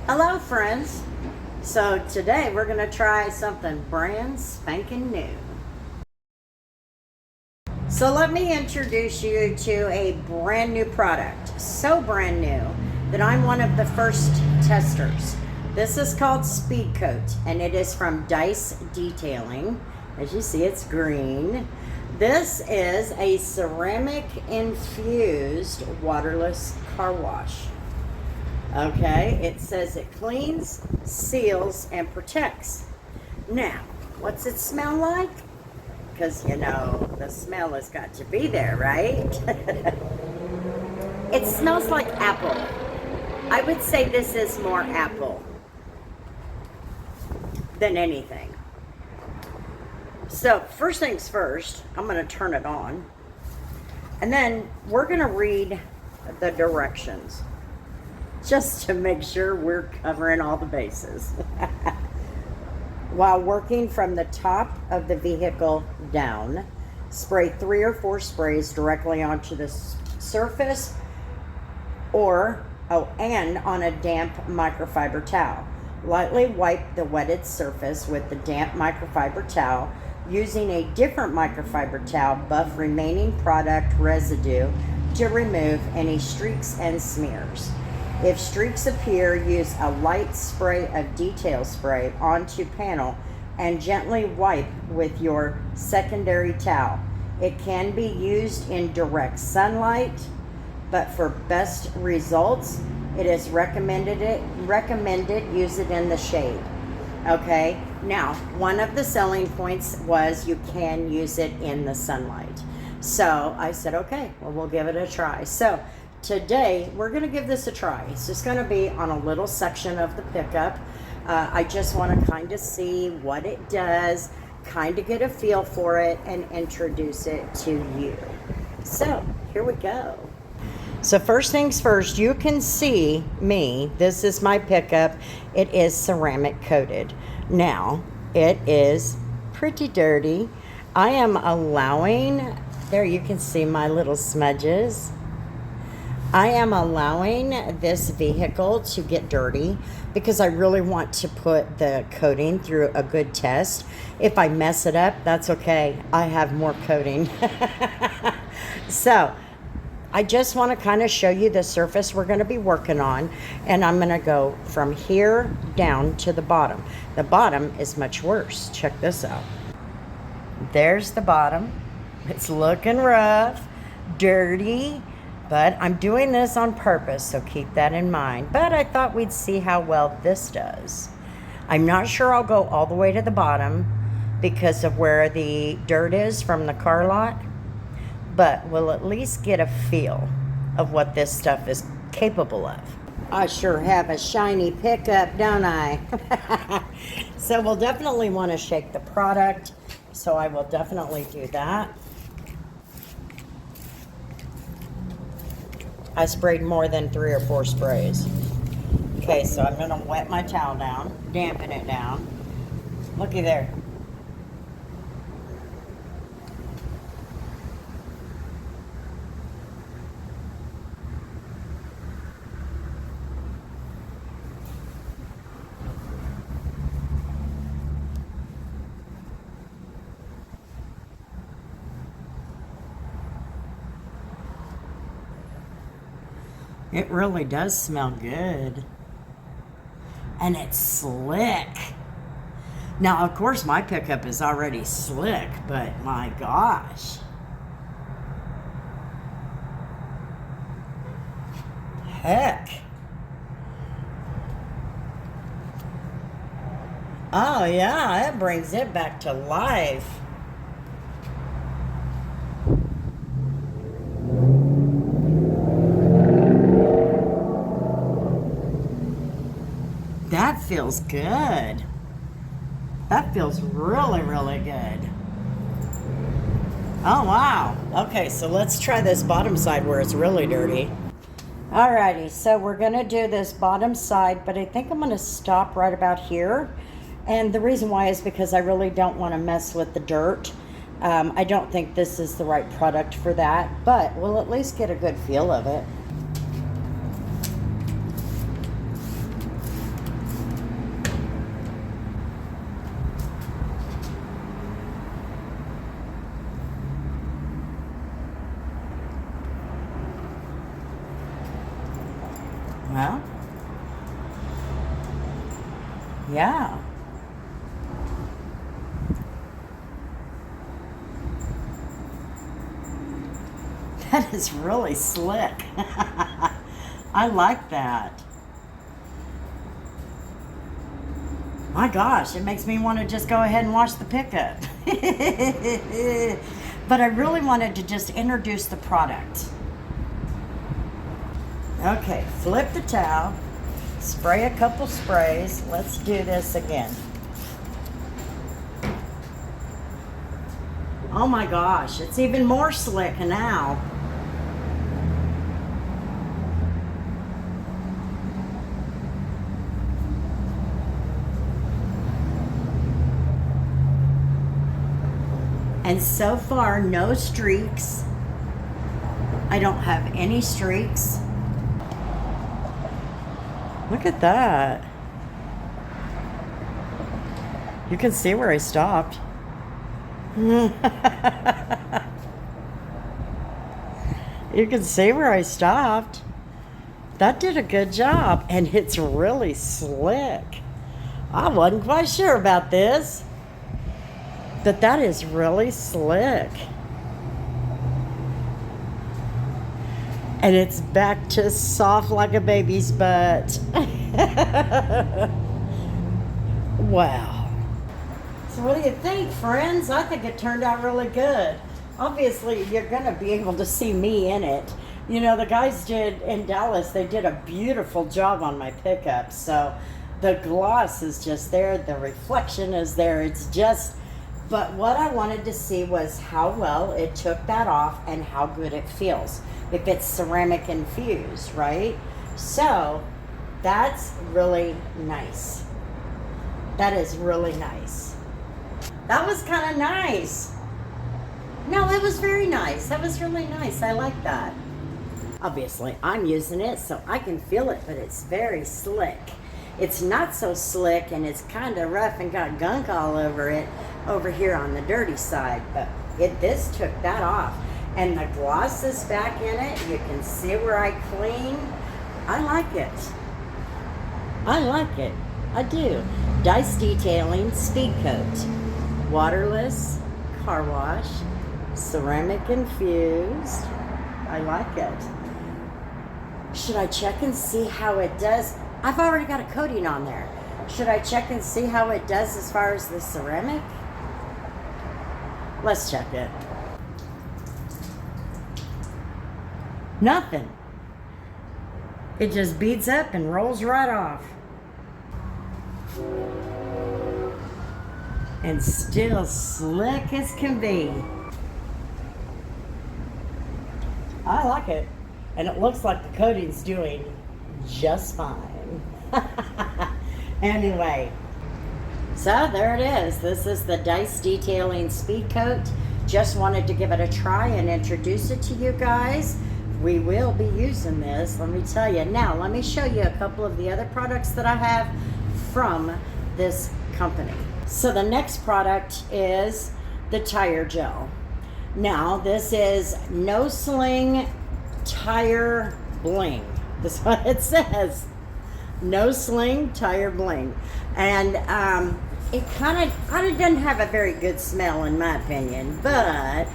Hello friends. So today we're going to try something brand spanking new. So let me introduce you to a brand new product. So brand new that I'm one of the first testers. This is called Speed Coat and it is from Dice Detailing. As you see, it's green. This is a ceramic infused waterless car wash. Okay, it says it cleans, seals, and protects. Now, what's it smell like? Because, you know, the smell has got to be there, right? It smells like apple. I would say this is more apple than anything. So, first things first, I'm going to turn it on. And then we're going to read the directions, just to make sure we're covering all the bases. While working from the top of the vehicle down, spray 3 or 4 sprays directly onto the surface and on a damp microfiber towel. Lightly wipe the wetted surface with the damp microfiber towel. Using a different microfiber towel, buff remaining product residue to remove any streaks and smears. If streaks appear, use a light spray of detail spray onto panel and gently wipe with your secondary towel. It can be used in direct sunlight, but for best results, it is recommended use it in the shade. Okay, now one of the selling points was you can use it in the sunlight. So I said, okay, well, we'll give it a try. So today, we're going to give this a try. It's just going to be on a little section of the pickup. I just want to kind of see what it does, kind of get a feel for it, and introduce it to you. So, here we go. So first things first, you can see me. This is my pickup. It is ceramic coated. Now, it is pretty dirty. I am allowing, there you can see my little smudges. I am allowing this vehicle to get dirty because I really want to put the coating through a good test. If I mess it up, that's okay. I have more coating. So I just want to kind of show you the surface we're going to be working on. And I'm going to go from here down to the bottom. The bottom is much worse. Check this out. There's the bottom. It's looking rough, dirty. But I'm doing this on purpose, so keep that in mind. But I thought we'd see how well this does. I'm not sure I'll go all the way to the bottom because of where the dirt is from the car lot. But we'll at least get a feel of what this stuff is capable of. I sure have a shiny pickup, don't I? So we'll definitely want to shake the product. So I will definitely do that. I sprayed more than 3 or 4 sprays. Okay, so I'm going to wet my towel down, dampen it down. Looky there. It really does smell good. And it's slick. Now, of course, my pickup is already slick, but my gosh. Heck. Oh, yeah, it brings it back to life. That feels good. That feels really, really good. Oh, wow. Okay, so let's try this bottom side where it's really dirty. Alrighty, so we're going to do this bottom side, but I think I'm going to stop right about here. And the reason why is because I really don't want to mess with the dirt. I don't think this is the right product for that, but we'll at least get a good feel of it. Yeah. That is really slick. I like that. My gosh, it makes me want to just go ahead and wash the pickup. But I really wanted to just introduce the product. Okay, flip the towel, spray a couple sprays. Let's do this again. Oh my gosh, it's even more slick now. And so far, no streaks. I don't have any streaks. Look at that. You can see where I stopped. You can see where I stopped. That did a good job, and it's really slick. I wasn't quite sure about this, but that is really slick. And it's back to soft like a baby's butt. Wow. So what do you think, friends? I think it turned out really good. Obviously, you're going to be able to see me in it. You know, the guys did in Dallas, they did a beautiful job on my pickup. So the gloss is just there. The reflection is there. It's just, but what I wanted to see was how well it took that off and how good it feels. If it's ceramic infused, right? So that's really nice. That is really nice. That was kind of nice. No, it was very nice. That was really nice. I like that. Obviously, I'm using it so I can feel it, but it's very slick. It's not so slick, and it's kind of rough and got gunk all over it over here on the dirty side, but this took that off. And the gloss is back in it. You can see where I clean. I like it. I like it. I do. Dice Detailing Speed Coat. Waterless car wash. Ceramic infused. I like it. Should I check and see how it does? I've already got a coating on there. Should I check and see how it does as far as the ceramic? Let's check it. Nothing. It just beads up and rolls right off. And still slick as can be. I like it. And it looks like the coating's doing just fine. Anyway, so there it is. This is the Dice Detailing Speed Coat. Just wanted to give it a try and introduce it to you guys. We will be using this, let me tell you. Now, let me show you a couple of the other products that I have from this company. So the next product is the tire gel. Now, this is No Sling Tire Bling. That's what it says. No Sling Tire Bling. And it kind of doesn't have a very good smell in my opinion, but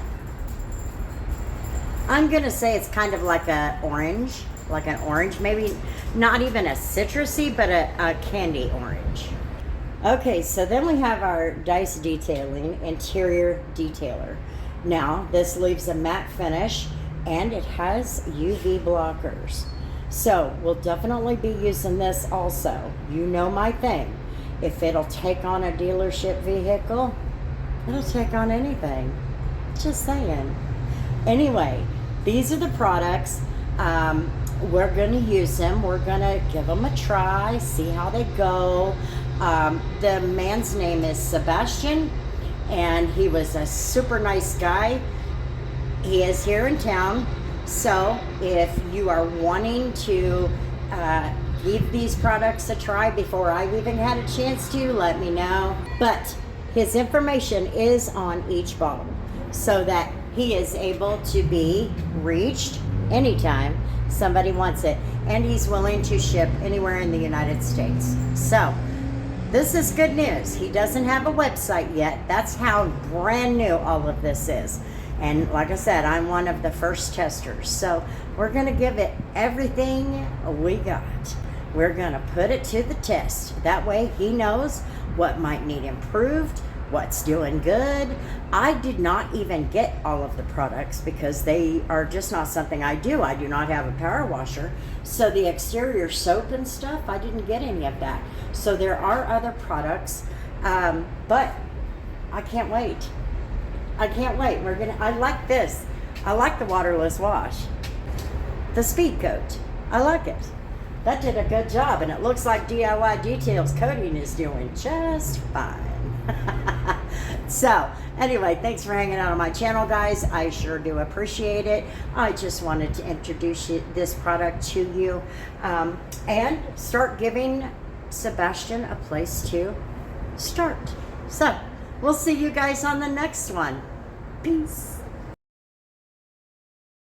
I'm going to say it's kind of like an orange, maybe not even a citrusy, but a candy orange. Okay, so then we have our Dice Detailing Interior Detailer. Now, this leaves a matte finish, and it has UV blockers. So, we'll definitely be using this also. You know my thing. If it'll take on a dealership vehicle, it'll take on anything. Just saying. Anyway, these are the products. We're going to use them. We're going to give them a try, see how they go. The man's name is Sebastian, and he was a super nice guy. He is here in town. So if you are wanting to give these products a try before I've even had a chance to, let me know. But his information is on each bottle so that he is able to be reached anytime somebody wants it. And he's willing to ship anywhere in the United States. So This is good news. He doesn't have a website yet. That's how brand new all of this is. And like I said, I'm one of the first testers. So we're going to give it everything we got. We're going to put it to the test. That way he knows what might need improved, what's doing good. I did not even get all of the products because they are just not something I do. I do not have a power washer. So the exterior soap and stuff, I didn't get any of that. So there are other products, but I can't wait. I can't wait. I like this. I like the waterless wash. The Speed Coat. I like it. That did a good job, and it looks like DIY Details Coating is doing just fine. So, anyway, thanks for hanging out on my channel, guys. I sure do appreciate it. I just wanted to introduce this product to you and start giving Sebastian a place to start. So, we'll see you guys on the next one. Peace.